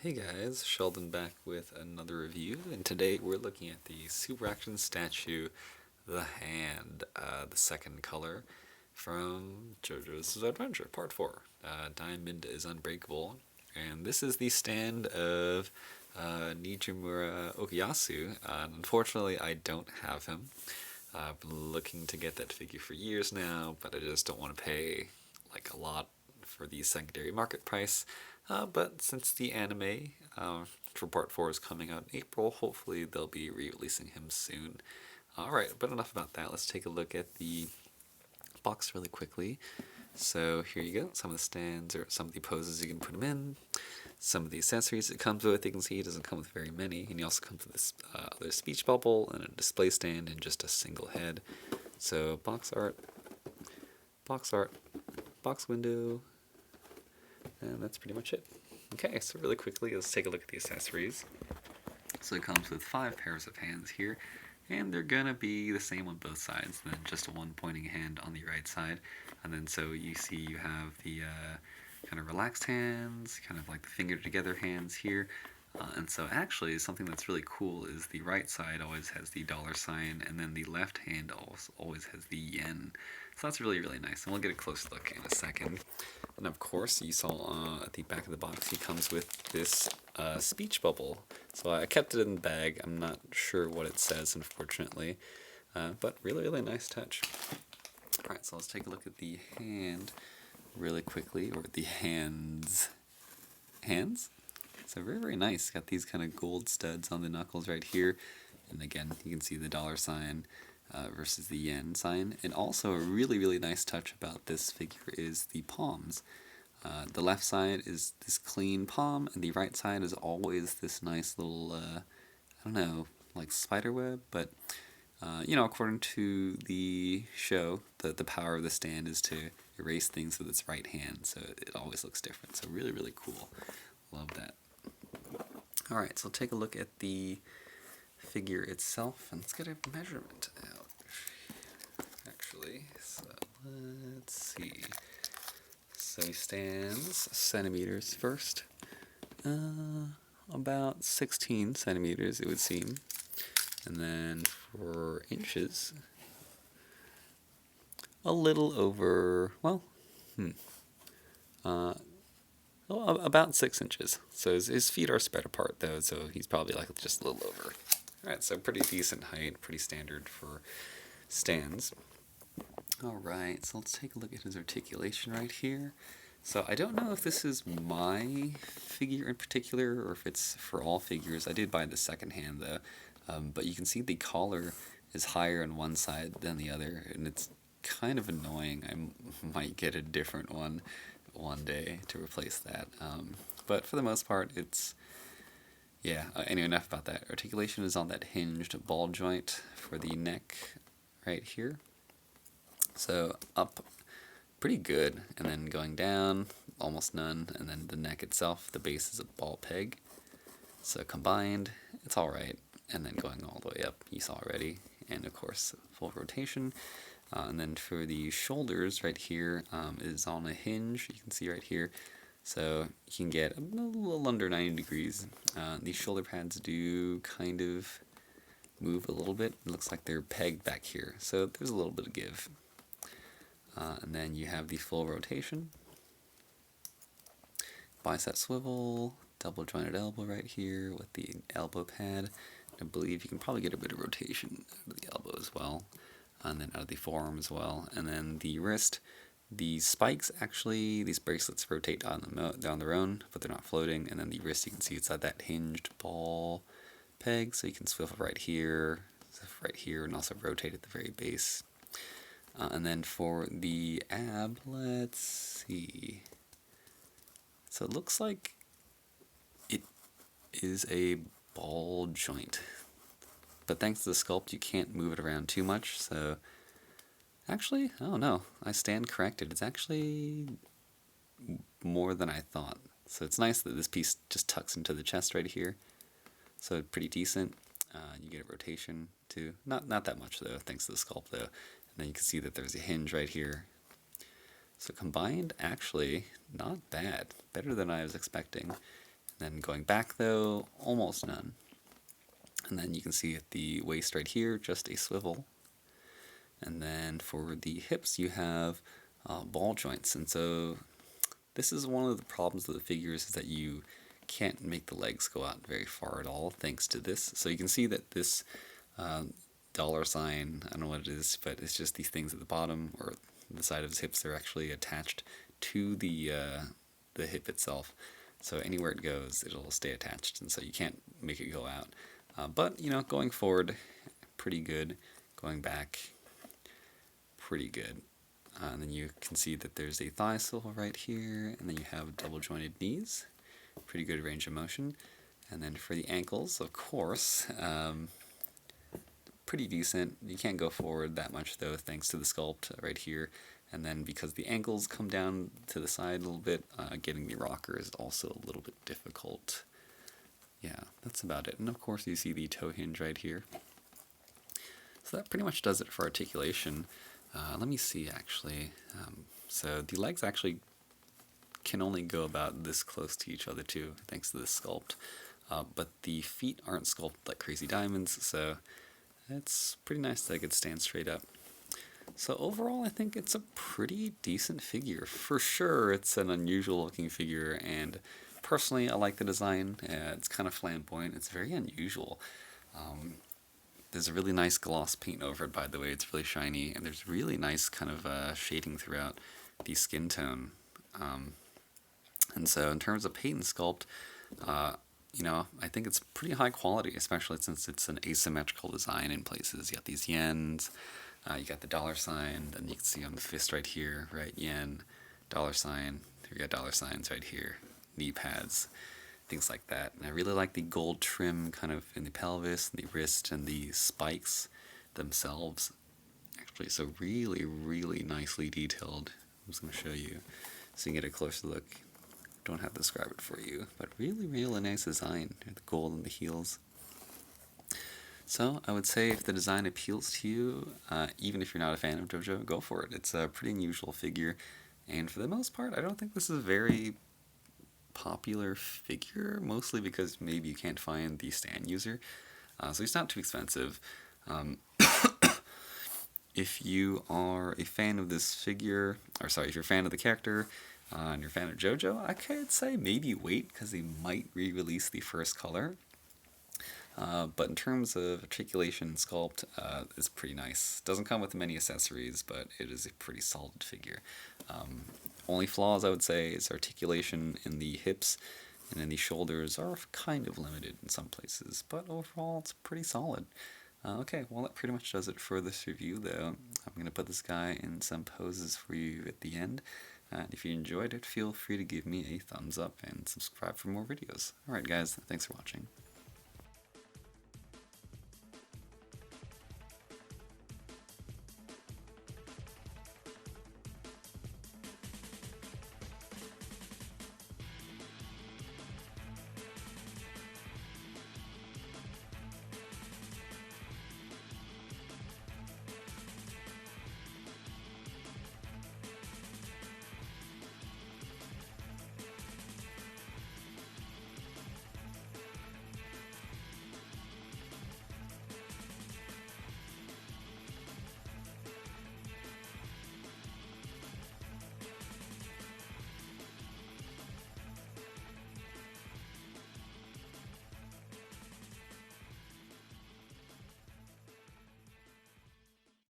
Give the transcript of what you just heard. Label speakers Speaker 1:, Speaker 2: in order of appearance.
Speaker 1: Hey guys, Sheldon back with another review, and today we're looking at the Super Action statue, The Hand, the second color from Jojo's Adventure, Part 4. Diamond is Unbreakable, and this is the stand of Nijimura Okuyasu. Unfortunately, I don't have him. I've been looking to get that figure for years now, but I just don't want to pay like a lot for the secondary market price. But since the anime for part 4 is coming out in April, hopefully they'll be re-releasing him soon. Alright, but enough about that. Let's take a look at the box really quickly. So here you go, some of the stands or some of the poses you can put him in. Some of the accessories it comes with, you can see he doesn't come with very many, and he also comes with this other speech bubble and a display stand and just a single head. So box art, box window, and that's pretty much it. Okay, so really quickly, let's take a look at the accessories. So it comes with 5 pairs of hands here, and they're gonna be the same on both sides, then just one pointing hand on the right side. And then so you see you have the kind of relaxed hands, kind of like the finger together hands here. And so actually something that's really cool is the right side always has the $sign, and then the left hand always has the yen. So that's really, really nice, and we'll get a close look in a second. And of course, you saw at the back of the box, he comes with this speech bubble. So I kept it in the bag. I'm not sure what it says, unfortunately, but really, really nice touch. All right, so let's take a look at the hand really quickly, or the hands. Hands? So very, very nice. Got these kind of gold studs on the knuckles right here. And again, you can see the $sign versus the yen sign. And also a really, really nice touch about this figure is the palms. The left side is this clean palm, and the right side is always this nice little, I don't know, like spider web, but you know, according to the show, the power of the stand is to erase things with its right hand, so it always looks different. So really, really cool. Love that. Alright, so take a look at the figure itself, and let's get a measurement out, actually. So let's see. So he stands centimeters first. About 16 centimeters, it would seem. And then for inches, a little over, well, about 6 inches. So his feet are spread apart, though, so he's probably like just a little over. Alright, so pretty decent height, pretty standard for stands. Alright, so let's take a look at his articulation right here. So I don't know if this is my figure in particular, or if it's for all figures. I did buy the second hand, though. But you can see the collar is higher on one side than the other, and it's kind of annoying. I might get a different one day to replace that. But for the most part, it's, yeah, anyway, enough about that. Articulation is on that hinged ball joint for the neck right here. So up, pretty good, and then going down, almost none, and then the neck itself, the base is a ball peg. So combined, it's alright, and then going all the way up, you saw already, and of course, full rotation. And then for the shoulders right here is on a hinge, you can see right here. So you can get a little under 90 degrees. These shoulder pads do kind of move a little bit. It looks like they're pegged back here, so there's a little bit of give. And then you have the full rotation. Bicep swivel, double jointed elbow right here with the elbow pad. I believe you can probably get a bit of rotation out of the elbow as well, and then out of the forearm as well. And then the wrist, the spikes actually, these bracelets rotate on their own, but they're not floating. And then the wrist, you can see it's at that hinged ball peg, so you can swivel right here, and also rotate at the very base. And then for the ab, let's see. So it looks like it is a ball joint. But thanks to the sculpt, you can't move it around too much, so actually, oh no, I stand corrected. It's actually more than I thought. So it's nice that this piece just tucks into the chest right here. So pretty decent. You get a rotation too. Not that much though, thanks to the sculpt though. And then you can see that there's a hinge right here. So combined, actually, not bad. Better than I was expecting. Then going back though, almost none. And then you can see at the waist right here, just a swivel. And then for the hips, you have ball joints. And so this is one of the problems with the figures, is that you can't make the legs go out very far at all thanks to this. So you can see that this dollar sign, I don't know what it is, but it's just these things at the bottom or the side of his hips. They're actually attached to the hip itself. So anywhere it goes, it'll stay attached, and so you can't make it go out. But, you know, going forward, pretty good. Going back, pretty good. And then you can see that there's a thigh swivel right here, and then you have double jointed knees. Pretty good range of motion. And then for the ankles, of course, pretty decent. You can't go forward that much though, thanks to the sculpt right here. And then because the ankles come down to the side a little bit, getting the rocker is also a little bit difficult. Yeah, that's about it. And of course you see the toe hinge right here. So that pretty much does it for articulation. Let me see actually. So the legs actually can only go about this close to each other too, thanks to this sculpt. But the feet aren't sculpted like crazy diamonds, so it's pretty nice that I could stand straight up. So overall, I think it's a pretty decent figure. For sure, it's an unusual looking figure, and personally, I like the design. It's kind of flamboyant. It's very unusual. There's a really nice gloss paint over it, by the way. It's really shiny, and there's really nice kind of shading throughout the skin tone. And so in terms of paint and sculpt, you know, I think it's pretty high quality, especially since it's an asymmetrical design in places. You got these yens, you got the dollar sign, then you can see on the fist right here, right, yen, dollar sign, you got dollar signs right here, knee pads, things like that. And I really like the gold trim kind of in the pelvis, the wrist, and the spikes themselves. Actually, so really, really nicely detailed. I'm just going to show you so you can get a closer look. Don't have to describe it for you, but really, really nice design. The gold in the heels. So I would say if the design appeals to you, even if you're not a fan of Jojo, go for it. It's a pretty unusual figure, and for the most part, I don't think this is a very popular figure, mostly because maybe you can't find the stand user. So he's not too expensive. If you are a fan of this figure, or sorry, if you're a fan of the character, and you're a fan of Jojo, I could say maybe wait, because they might re-release the first color. But in terms of articulation and sculpt, it's pretty nice. Doesn't come with many accessories, but it is a pretty solid figure. Only flaws, I would say, is articulation in the hips and in the shoulders are kind of limited in some places, but overall it's pretty solid. Okay, well that pretty much does it for this review though. I'm going to put this guy in some poses for you at the end. And if you enjoyed it, feel free to give me a thumbs up and subscribe for more videos. Alright guys, thanks for watching.